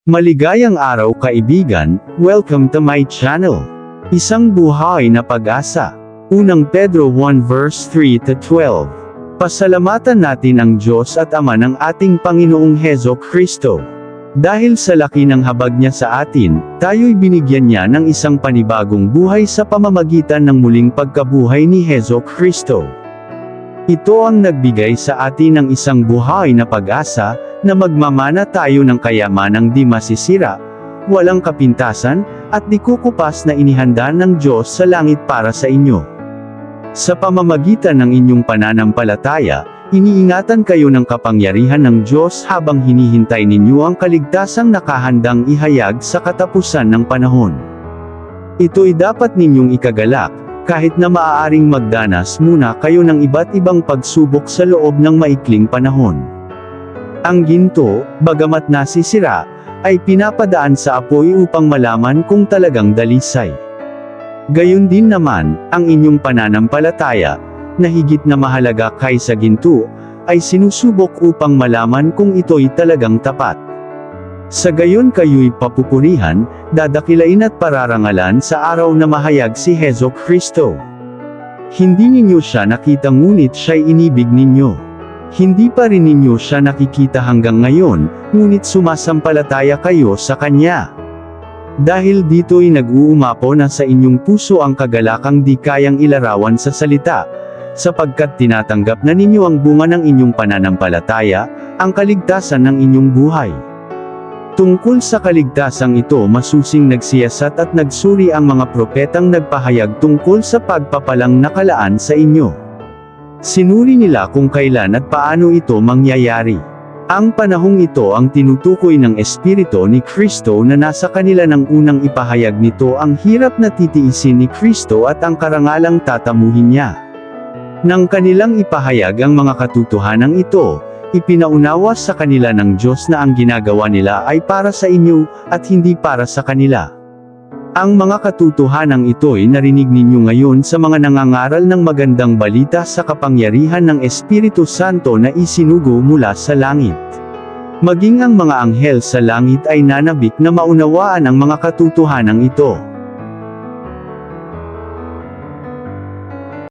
Maligayang araw kaibigan, welcome to my channel. Isang buhay na pag-asa. Unang Pedro 1 verse 3 to 12. Pasalamatan natin ang Diyos at Ama ng ating Panginoong Hezo Kristo. Dahil sa laki ng habag niya sa atin, tayo'y binigyan niya ng isang panibagong buhay sa pamamagitan ng muling pagkabuhay ni Hezo Kristo. Ito ang nagbigay sa atin ng isang buhay na pag-asa, na magmamana tayo ng kayamanang di masisira, walang kapintasan, at di kukupas na inihanda ng Diyos sa langit para sa inyo. Sa pamamagitan ng inyong pananampalataya, iniingatan kayo ng kapangyarihan ng Diyos habang hinihintay ninyo ang kaligtasang nakahandang ihayag sa katapusan ng panahon. Ito'y dapat ninyong ikagalak, kahit na maaaring magdanas muna kayo ng iba't ibang pagsubok sa loob ng maikling panahon. Ang ginto, bagamat nasisira, ay pinapadaan sa apoy upang malaman kung talagang dalisay. Gayon din naman, ang inyong pananampalataya, na higit na mahalaga kaysa ginto, ay sinusubok upang malaman kung ito'y talagang tapat. Sa gayon kayo'y papupurihan, dadakilain at pararangalan sa araw na mahayag si Hezo Kristo. Hindi ninyo siya nakita ngunit siya'y inibig ninyo. Hindi pa rin ninyo siya nakikita hanggang ngayon, ngunit sumasampalataya kayo sa Kanya. Dahil dito'y nag-uumapo na sa inyong puso ang kagalakang di kayang ilarawan sa salita, sapagkat tinatanggap na ninyo ang bunga ng inyong pananampalataya, ang kaligtasan ng inyong buhay. Tungkol sa kaligtasang ito masusing nagsiyasat at nagsuri ang mga propetang nagpahayag tungkol sa pagpapalang nakalaan sa inyo. Sinuri nila kung kailan at paano ito mangyayari. Ang panahong ito ang tinutukoy ng Espiritu ni Kristo na nasa kanila nang unang ipahayag nito ang hirap na titiisin ni Kristo at ang karangalang tatamuhin niya. Nang kanilang ipahayag ang mga katotohanang ito, ipinaunawa sa kanila ng Diyos na ang ginagawa nila ay para sa inyo, at hindi para sa kanila. Ang mga katotohanang ito'y narinig ninyo ngayon sa mga nangangaral ng magandang balita sa kapangyarihan ng Espiritu Santo na isinugo mula sa langit. Maging ang mga anghel sa langit ay nanabik na maunawaan ang mga katotohanang ito.